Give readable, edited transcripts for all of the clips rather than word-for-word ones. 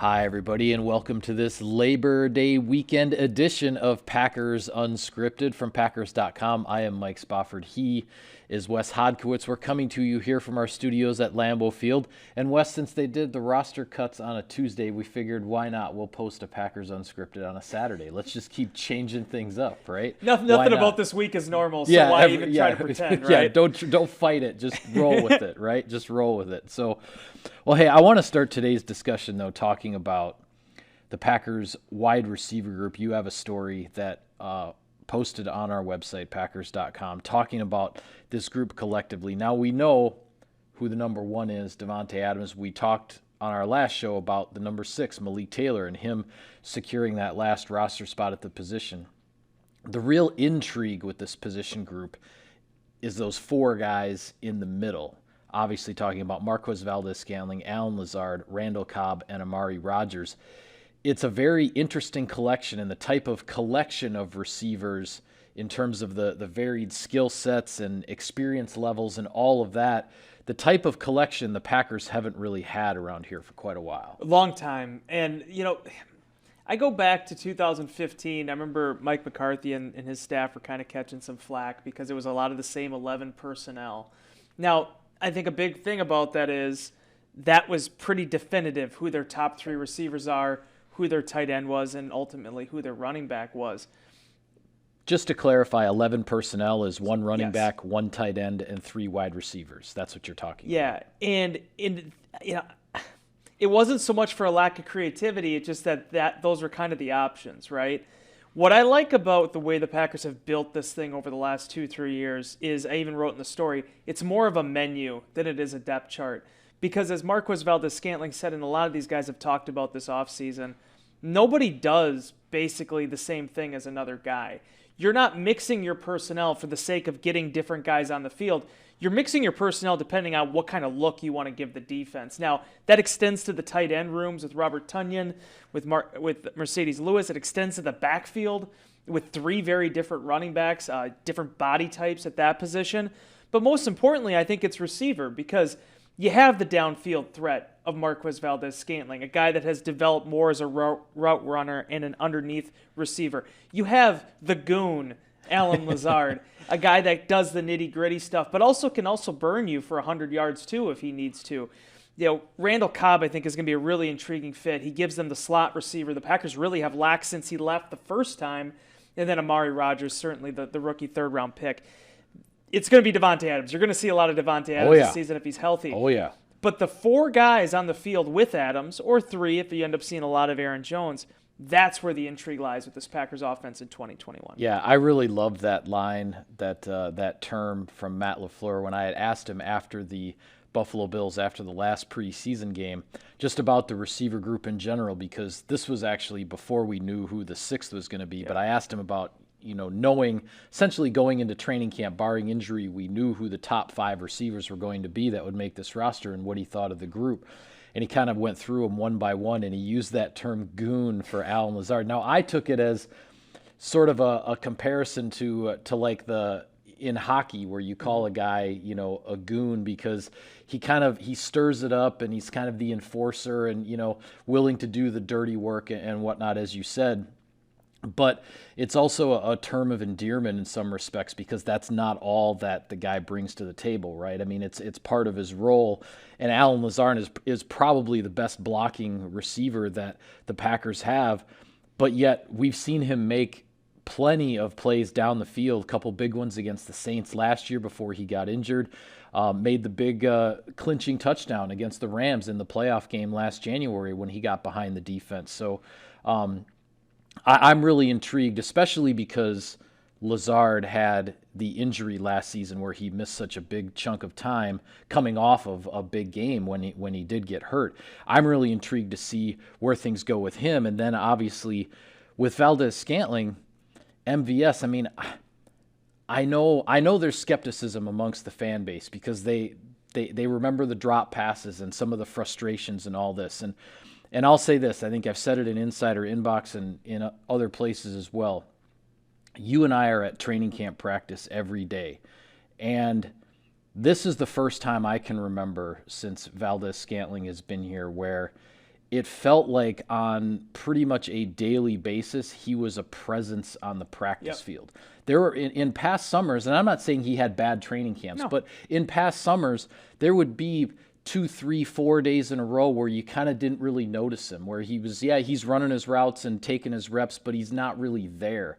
Hi, everybody, and welcome to this Labor Day weekend edition of Packers Unscripted from Packers.com. I am Mike Spofford. He is Wes Hodkiewicz. We're coming to you here from our studios at Lambeau Field. And Wes, since they did the roster cuts on a Tuesday, we figured why not? We'll post a Packers Unscripted on a Saturday. Let's just keep changing things up, right? Nothing about this week is normal, so why even try to pretend, right? Yeah, don't fight it. Just roll with it, right? Just roll with it. So, well, hey, I want to start today's discussion, though, talking about the Packers wide receiver group. You have a story that posted on our website, Packers.com, talking about this group collectively. Now, we know who the number one is, Davante Adams. We talked on our last show about the number 6, Malik Taylor, and him securing that last roster spot at the position. The real intrigue with this position group is those 4 guys in the middle. Obviously talking about Marquez Valdes-Scantling, Allen Lazard, Randall Cobb, and Amari Rodgers. It's a very interesting collection, and the type of collection of receivers in terms of the varied skill sets and experience levels and all of that, the type of collection the Packers haven't really had around here for quite a while. A long time. And, I go back to 2015. I remember Mike McCarthy and his staff were kind of catching some flack because it was a lot of the same 11 personnel. Now, I think a big thing about that is that was pretty definitive who their top 3 receivers are, who their tight end was, and ultimately who their running back was. Just to clarify, 11 personnel is 1 running back, 1 tight end, and 3 wide receivers. That's what you're talking about. Yeah, and it wasn't so much for a lack of creativity. It's just that those were kind of the options, right? What I like about the way the Packers have built this thing over the last 2-3 years is, I even wrote in the story, it's more of a menu than it is a depth chart. Because as Marquez Valdes-Scantling said, and a lot of these guys have talked about this offseason, nobody does basically the same thing as another guy. You're not mixing your personnel for the sake of getting different guys on the field. You're mixing your personnel depending on what kind of look you want to give the defense. Now, that extends to the tight end rooms with Robert Tonyan, with Mercedes Lewis. It extends to the backfield with 3 very different running backs, different body types at that position. But most importantly, I think it's receiver, because you have the downfield threat of Marquez Valdes-Scantling, a guy that has developed more as a route runner and an underneath receiver. You have the goon, Allen Lazard, a guy that does the nitty-gritty stuff, but can also burn you for 100 yards too if he needs to. Randall Cobb, I think, is going to be a really intriguing fit. He gives them the slot receiver the Packers really have lacked since he left the first time. And then Amari Rodgers, certainly the rookie third-round pick. It's going to be Davante Adams. You're going to see a lot of Davante Adams this season if he's healthy. Oh, yeah. But the 4 guys on the field with Adams, or 3 if you end up seeing a lot of Aaron Jones, that's where the intrigue lies with this Packers offense in 2021. Yeah, I really loved that line, that term from Matt LaFleur when I had asked him after the Buffalo Bills, after the last preseason game, just about the receiver group in general, because this was actually before we knew who the 6th was going to be. Yeah. But I asked him about, knowing, essentially going into training camp, barring injury, we knew who the top 5 receivers were going to be that would make this roster and what he thought of the group. And he kind of went through them one by one, and he used that term goon for Allen Lazard. Now, I took it as sort of a comparison to like in hockey where you call a guy, a goon, because he stirs it up and he's kind of the enforcer and, willing to do the dirty work and whatnot, as you said. But it's also a term of endearment in some respects, because that's not all that the guy brings to the table, right? I mean, it's part of his role. And Allen Lazard is probably the best blocking receiver that the Packers have. But yet we've seen him make plenty of plays down the field, a couple big ones against the Saints last year before he got injured. Made the big clinching touchdown against the Rams in the playoff game last January when he got behind the defense. So I'm really intrigued, especially because Lazard had the injury last season where he missed such a big chunk of time coming off of a big game when he did get hurt. I'm really intrigued to see where things go with him. And then obviously with Valdes-Scantling, MVS, I mean, I know there's skepticism amongst the fan base because they remember the drop passes and some of the frustrations and all this. And I'll say this, I think I've said it in Insider Inbox and in other places as well. You and I are at training camp practice every day. And this is the first time I can remember since Valdes-Scantling has been here where it felt like on pretty much a daily basis, he was a presence on the practice field. There were in past summers, and I'm not saying he had bad training camps, but in past summers, there would be 2, 3, 4 days in a row where you kind of didn't really notice him, where he was, he's running his routes and taking his reps, but he's not really there.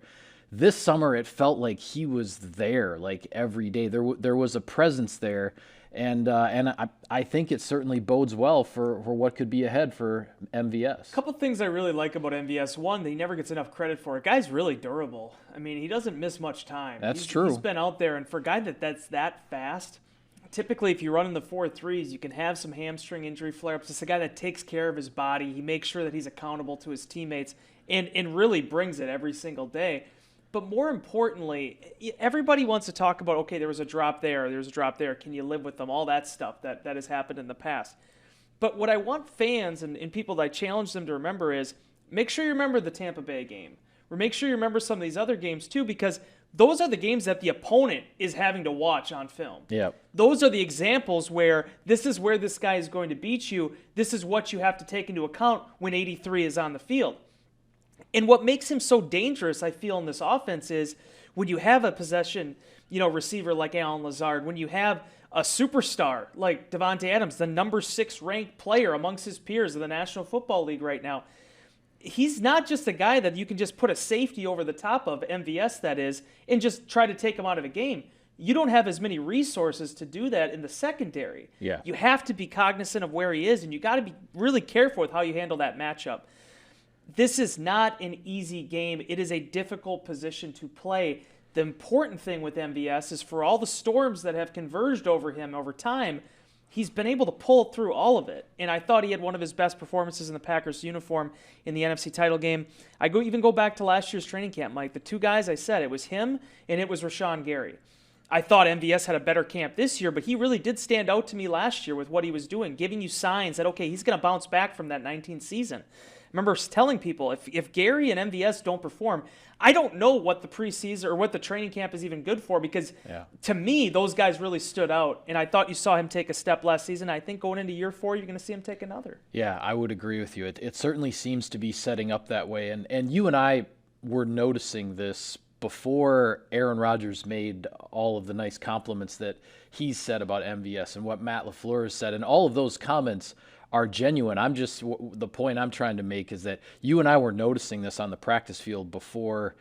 This summer, it felt like he was there like every day. There was a presence there. And I think it certainly bodes well for what could be ahead for MVS. A couple things I really like about MVS. One, that he never gets enough credit for. The guy's really durable. I mean, he doesn't miss much time. That's true. He's been out there, and for a guy that's that fast, typically if you run in the 4.3s, you can have some hamstring injury flare-ups. It's a guy that takes care of his body. He makes sure that he's accountable to his teammates and really brings it every single day. But more importantly, everybody wants to talk about, okay, there was a drop there, there's a drop there, can you live with them, all that stuff that has happened in the past. But what I want fans and people that I challenge them to remember is, make sure you remember the Tampa Bay game, or make sure you remember some of these other games too, because those are the games that the opponent is having to watch on film. Yep. Those are the examples where this is where this guy is going to beat you, this is what you have to take into account when 83 is on the field. And what makes him so dangerous, I feel, in this offense is when you have a possession, receiver like Allen Lazard, when you have a superstar like Devontae Adams, the number 6 ranked player amongst his peers of the National Football League right now, he's not just a guy that you can just put a safety over the top of, MVS that is, and just try to take him out of a game. You don't have as many resources to do that in the secondary. Yeah. You have to be cognizant of where he is, and you got to be really careful with how you handle that matchup. This is not an easy game. It is a difficult position to play. The important thing with MVS is for all the storms that have converged over him over time, he's been able to pull through all of it. And I thought he had one of his best performances in the Packers uniform in the NFC title game. I even go back to last year's training camp, Mike. The two guys I said, it was him and it was Rashawn Gary. I thought MVS had a better camp this year, but he really did stand out to me last year with what he was doing, giving you signs that, okay, he's going to bounce back from that 19th season. I remember telling people, if Gary and MVS don't perform, I don't know what the preseason or what the training camp is even good for, because to me, those guys really stood out. And I thought you saw him take a step last season. I think going into year 4, you're going to see him take another. Yeah, I would agree with you. It certainly seems to be setting up that way. And you and I were noticing this before Aaron Rodgers made all of the nice compliments that he's said about MVS and what Matt LaFleur has said. And all of those comments are genuine. The point I'm trying to make is that you and I were noticing this on the practice field before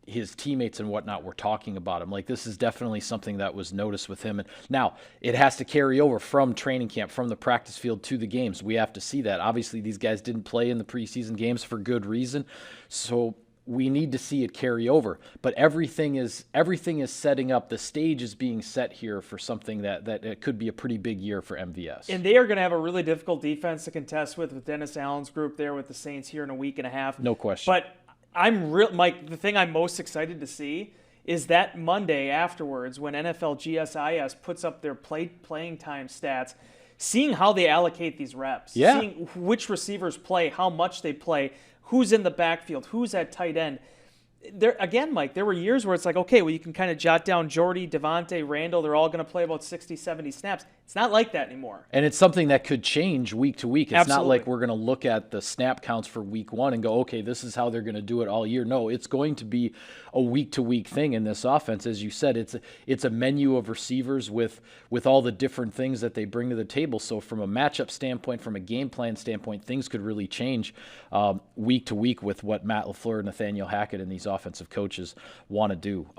his teammates and whatnot were talking about him. Like, this is definitely something that was noticed with him. And now it has to carry over from training camp, from the practice field to the games. We have to see that. Obviously, these guys didn't play in the preseason games for good reason. So we need to see it carry over. But everything is setting up. The stage is being set here for something that it could be a pretty big year for MVS. And they are going to have a really difficult defense to contest with Dennis Allen's group there with the Saints here in a week and a half. No question. But Mike, the thing I'm most excited to see is that Monday afterwards when NFL GSIS puts up their playing time stats, seeing how they allocate these reps, seeing which receivers play, how much they play, who's in the backfield, who's at tight end. There again, Mike, there were years where it's like, okay, well, you can kind of jot down Jordy, Devontae, Randall. They're all going to play about 60, 70 snaps. It's not like that anymore. And it's something that could change week to week. It's Absolutely. Not like we're going to look at the snap counts for week 1 and go, okay, this is how they're going to do it all year. No, it's going to be a week-to-week thing in this offense. As you said, it's a menu of receivers with all the different things that they bring to the table. So from a matchup standpoint, from a game plan standpoint, things could really change week to week with what Matt LaFleur, Nathaniel Hackett, and these offensive coaches want to do.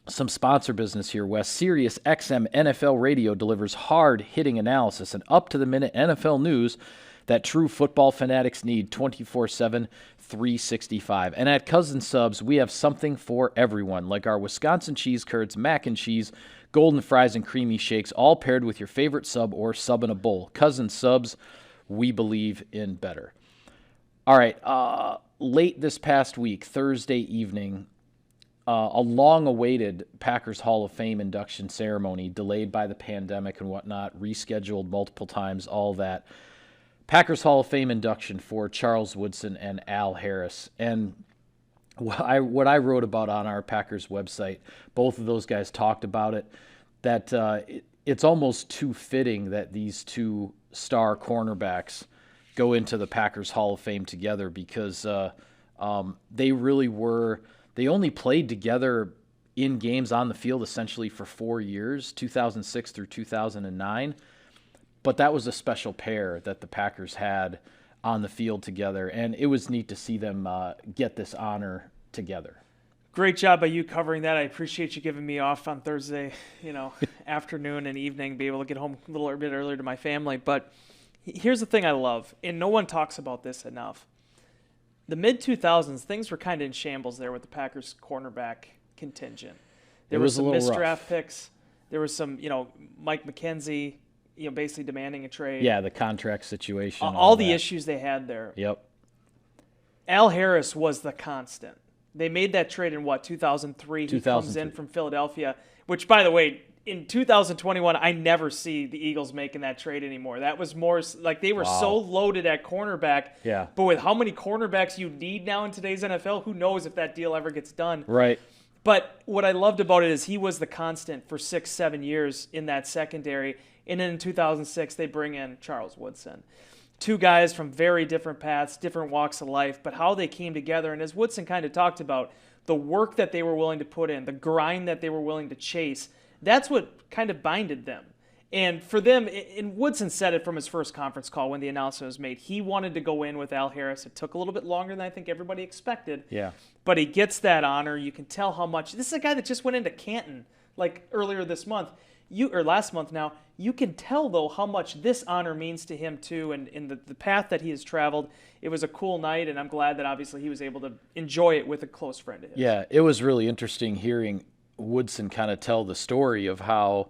Some sponsor business here, Wes. Sirius XM NFL Radio delivers hard-hitting analysis and up-to-the-minute NFL news that true football fanatics need 24/7, 365. And at Cousin Subs, we have something for everyone, like our Wisconsin cheese curds, mac and cheese, golden fries, and creamy shakes, all paired with your favorite sub or sub in a bowl. Cousin Subs, we believe in better. All right, late this past week, Thursday evening, a long-awaited Packers Hall of Fame induction ceremony, delayed by the pandemic and whatnot, rescheduled multiple times, all that. Packers Hall of Fame induction for Charles Woodson and Al Harris. And what I wrote about on our Packers website, both of those guys talked about it, that it's almost too fitting that these two star cornerbacks go into the Packers Hall of Fame together because they really were. They only played together in games on the field essentially for 4 years, 2006 through 2009. But that was a special pair that the Packers had on the field together, and it was neat to see them get this honor together. Great job by you covering that. I appreciate you giving me off on Thursday, afternoon and evening, be able to get home a little bit earlier to my family. But here's the thing I love, and no one talks about this enough. The mid-2000s, things were kind of in shambles there with the Packers cornerback contingent. There was some missed draft picks. There was some, Mike McKenzie, basically demanding a trade. Yeah, the contract situation. All the issues they had there. Yep. Al Harris was the constant. They made that trade in 2003. He comes in from Philadelphia, which, by the way, in 2021, I never see the Eagles making that trade anymore. That was more like they were so loaded at cornerback. Yeah. But with how many cornerbacks you need now in today's NFL, who knows if that deal ever gets done. Right. But what I loved about it is he was the constant for 6-7 years in that secondary. And then in 2006, they bring in Charles Woodson. Two guys from very different paths, different walks of life, but how they came together. And as Woodson kind of talked about, the work that they were willing to put in, the grind that they were willing to chase, that's what kind of binded them. And for them, and Woodson said it from his first conference call when the announcement was made, he wanted to go in with Al Harris. It took a little bit longer than I think everybody expected. Yeah. But he gets that honor. You can tell how much. This is a guy that just went into Canton like earlier this month. Or last month now, you can tell, though, how much this honor means to him, too, and in the path that he has traveled. It was a cool night, and I'm glad that, obviously, he was able to enjoy it with a close friend of his. Yeah, it was really interesting hearing Woodson kind of tell the story of how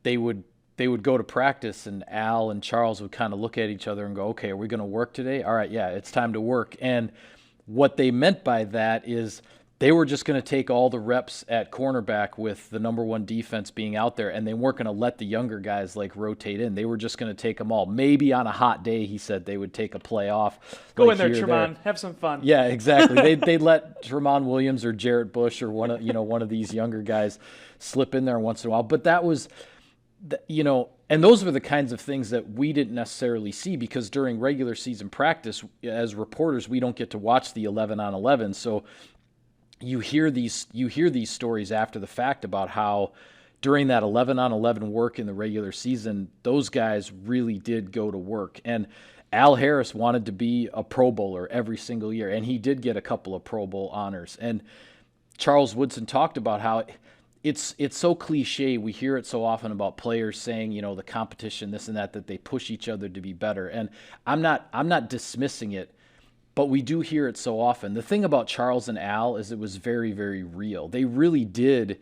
they would go to practice, and Al and Charles would kind of look at each other and go, okay, are we going to work today? All right, yeah, it's time to work. And what they meant by that is they were just going to take all the reps at cornerback with the number one defense being out there, and they weren't going to let the younger guys rotate in. They were just going to take them all. Maybe on a hot day, he said, they would take a play off. Go in there, Tremont. Have some fun. Yeah, exactly. They'd let Tremont Williams or Jarrett Bush or one of these younger guys slip in there once in a while. But that was, and those were the kinds of things that we didn't necessarily see because during regular season practice, as reporters, we don't get to watch the 11-on-11. So you hear these stories after the fact about how during that 11-on-11 work in the regular season, those guys really did go to work. And Al Harris wanted to be a Pro Bowler every single year, and he did get a couple of Pro Bowl honors. And Charles Woodson talked about how it's so cliche. We hear it so often about players saying, the competition, this and that they push each other to be better. And I'm not dismissing it, but we do hear it so often. The thing about Charles and Al is it was very, very real. They really did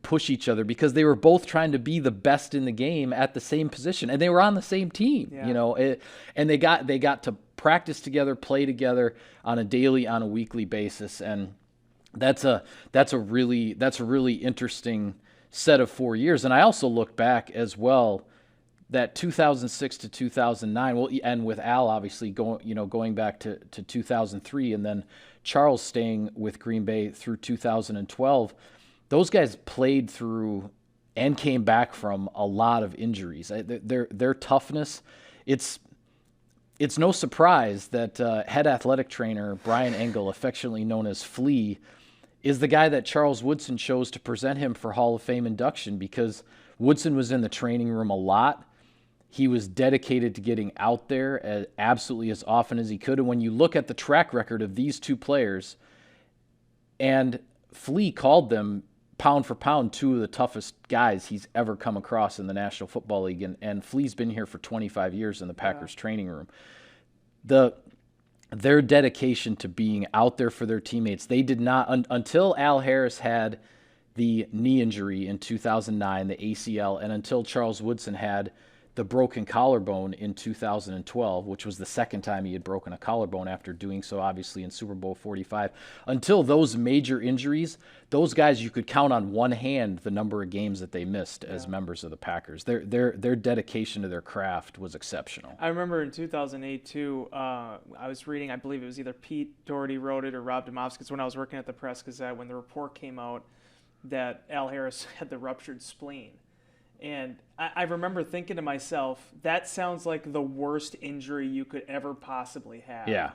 push each other because they were both trying to be the best in the game at the same position, and they were on the same team. Yeah. And they got to practice together, play together on a daily, on a weekly basis, and that's a really interesting set of 4 years. And I also look back as well, that 2006 to 2009, well, and with Al obviously going back to 2003, and then Charles staying with Green Bay through 2012, those guys played through and came back from a lot of injuries. Their toughness, it's no surprise that head athletic trainer Brian Engel, affectionately known as Flea, is the guy that Charles Woodson chose to present him for Hall of Fame induction because Woodson was in the training room a lot. He was dedicated to getting out there absolutely as often as he could. And when you look at the track record of these two players, and Flea called them pound for pound two of the toughest guys he's ever come across in the National Football League. And Flea's been here for 25 years in the Packers training room. Their dedication to being out there for their teammates, they did not, until Al Harris had the knee injury in 2009, the ACL, and until Charles Woodson had the broken collarbone in 2012, which was the second time he had broken a collarbone after doing so, obviously, in Super Bowl 45. Until those major injuries, those guys, you could count on one hand the number of games that they missed as members of the Packers. Their dedication to their craft was exceptional. I remember in 2008, too, I was reading, I believe it was either Pete Doherty wrote it or Rob Demovsky. It's when I was working at the Press Gazette when the report came out that Al Harris had the ruptured spleen. And I remember thinking to myself, that sounds like the worst injury you could ever possibly have. Yeah.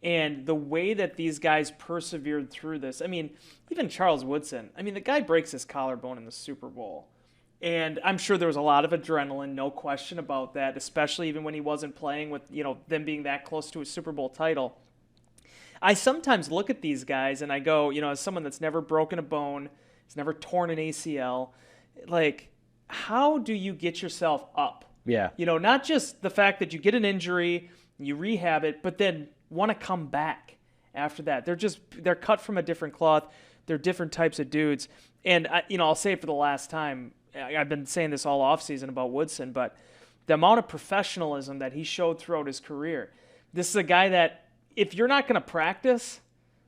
And the way that these guys persevered through this, I mean, even Charles Woodson, I mean, the guy breaks his collarbone in the Super Bowl. And I'm sure there was a lot of adrenaline, no question about that, especially even when he wasn't playing with, them being that close to a Super Bowl title. I sometimes look at these guys and I go, as someone that's never broken a bone, has never torn an ACL, like, how do you get yourself up? Yeah. Not just the fact that you get an injury, you rehab it, but then want to come back after that. They're cut from a different cloth. They're different types of dudes. And, I'll say it for the last time, I've been saying this all offseason about Woodson, but the amount of professionalism that he showed throughout his career. This is a guy that if you're not going to practice,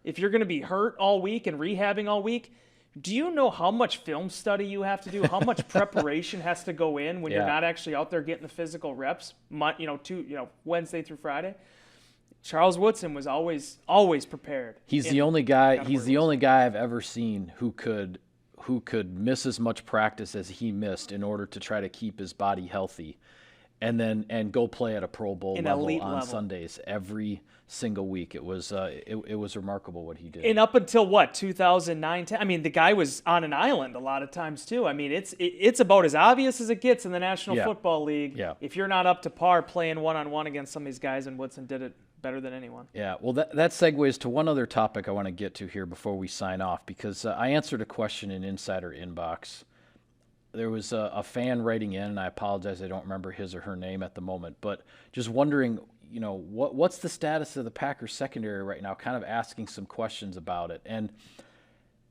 if you're going to be hurt all week and rehabbing all week, do you know how much film study you have to do? How much preparation has to go in when you're not actually out there getting the physical reps? Wednesday through Friday. Charles Woodson was always prepared. He's the only guy. He's the only guy I've ever seen who could miss as much practice as he missed in order to try to keep his body healthy, and go play at a Pro Bowl level on Sundays every single week. It was remarkable what he did. And up until 2009, 10, I mean, the guy was on an island a lot of times too. I mean, it's about as obvious as it gets in the National Football League. Yeah. If you're not up to par playing one-on-one against some of these guys, and Woodson did it better than anyone. Yeah, well, that segues to one other topic I want to get to here before we sign off, because I answered a question in Insider Inbox. There was a fan writing in, and I apologize, I don't remember his or her name at the moment, but just wondering, what's the status of the Packers secondary right now, kind of asking some questions about it. And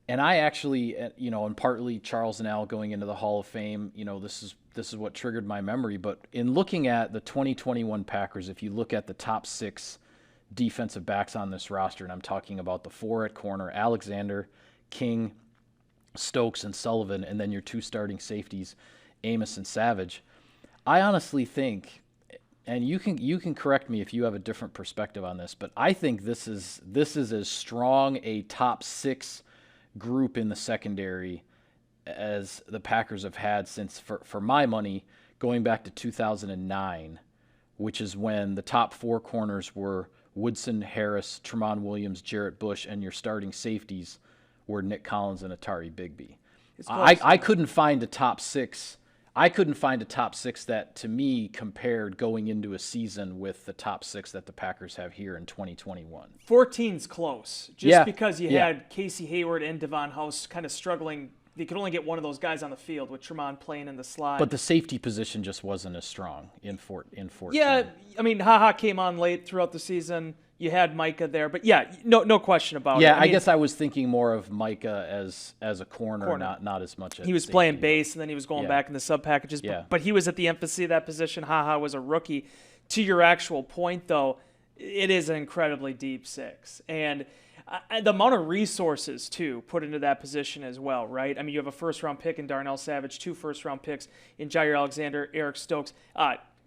I actually, and partly Charles and Al going into the Hall of Fame, this is what triggered my memory. But in looking at the 2021 Packers, if you look at the top 6 defensive backs on this roster, and I'm talking about the 4 at corner, Alexander, King, Stokes, and Sullivan, and then your 2 starting safeties, Amos and Savage, I honestly think, and you can correct me if you have a different perspective on this, but I think this is as strong a top 6 group in the secondary as the Packers have had since, for my money, going back to 2009, which is when the top 4 corners were Woodson, Harris, Tramon Williams, Jarrett Bush, and your starting safeties were Nick Collins and Atari Bigby. I couldn't find a top 6. I couldn't find a top 6 that, to me, compared going into a season with the top 6 that the Packers have here in 2021. 14's close, because you had Casey Hayward and Devon House kind of struggling. They could only get one of those guys on the field with Tramon playing in the slot. But the safety position just wasn't as strong in 14. Yeah, I mean, HaHa came on late throughout the season. You had Micah there, but no question about it. Yeah, I guess I was thinking more of Micah as a corner. Not as much. He was safety, playing base, and then he was going back in the sub packages. Yeah. But he was at the emphasis of that position. HaHa was a rookie. To your actual point, though, it is an incredibly deep 6, and the amount of resources too put into that position as well, right? I mean, you have a first-round pick in Darnell Savage, 2 first-round picks in Jair Alexander, Eric Stokes.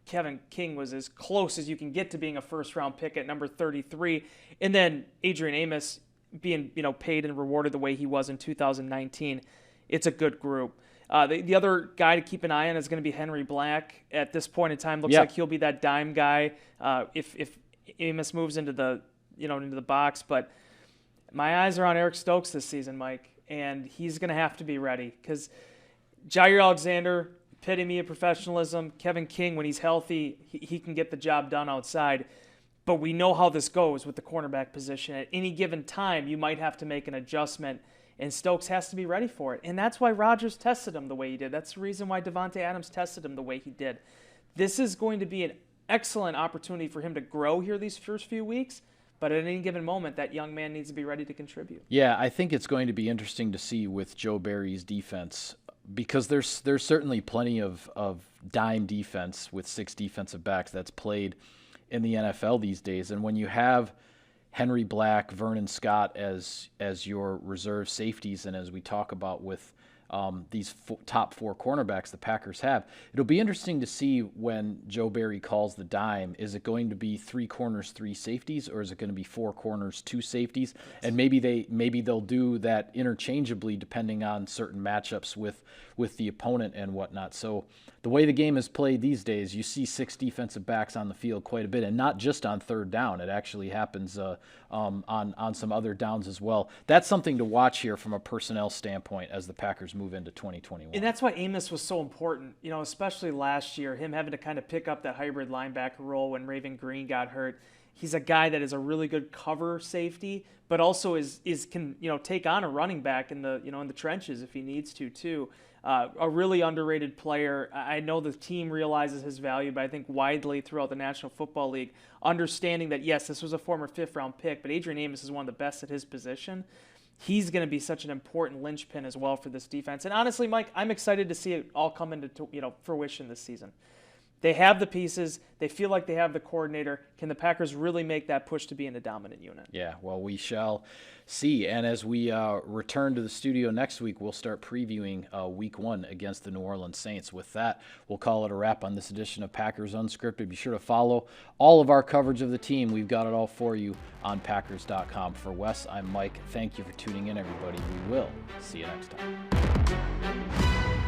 Kevin King was as close as you can get to being a first-round pick at number 33. And then Adrian Amos being, paid and rewarded the way he was in 2019. It's a good group. The other guy to keep an eye on is going to be Henry Black. At this point in time, looks like he'll be that dime guy if Amos moves into the box. But my eyes are on Eric Stokes this season, Mike, and he's going to have to be ready because Jair Alexander, epitome of professionalism. Kevin King, when he's healthy, he can get the job done outside. But we know how this goes with the cornerback position. At any given time, you might have to make an adjustment, and Stokes has to be ready for it. And that's why Rodgers tested him the way he did. That's the reason why Devontae Adams tested him the way he did. This is going to be an excellent opportunity for him to grow here these first few weeks. But at any given moment, that young man needs to be ready to contribute. Yeah, I think it's going to be interesting to see with Joe Barry's defense, because there's certainly plenty of dime defense with 6 defensive backs that's played in the NFL these days. And when you have Henry Black, Vernon Scott as your reserve safeties, and as we talk about with these top 4 cornerbacks the Packers have. It'll be interesting to see when Joe Barry calls the dime. Is it going to be 3 corners, 3 safeties, or is it going to be 4 corners, 2 safeties? And maybe they'll do that interchangeably depending on certain matchups with the opponent and whatnot. So the way the game is played these days, you see 6 defensive backs on the field quite a bit, and not just on third down. It actually happens on some other downs as well. That's something to watch here from a personnel standpoint as the Packers move into 2021. And that's why Amos was so important, especially last year, him having to kind of pick up that hybrid linebacker role when Raven Green got hurt. He's a guy that is a really good cover safety, but also can take on a running back in the trenches if he needs to too. A really underrated player. I know the team realizes his value, but I think widely throughout the National Football League, understanding that yes, this was a former 5th-round pick, but Adrian Amos is one of the best at his position. He's going to be such an important linchpin as well for this defense. And honestly, Mike, I'm excited to see it all come into fruition this season. They have the pieces. They feel like they have the coordinator. Can the Packers really make that push to being a dominant unit? Yeah, well, we shall see. And as we return to the studio next week, we'll start previewing Week 1 against the New Orleans Saints. With that, we'll call it a wrap on this edition of Packers Unscripted. Be sure to follow all of our coverage of the team. We've got it all for you on Packers.com. For Wes, I'm Mike. Thank you for tuning in, everybody. We will see you next time.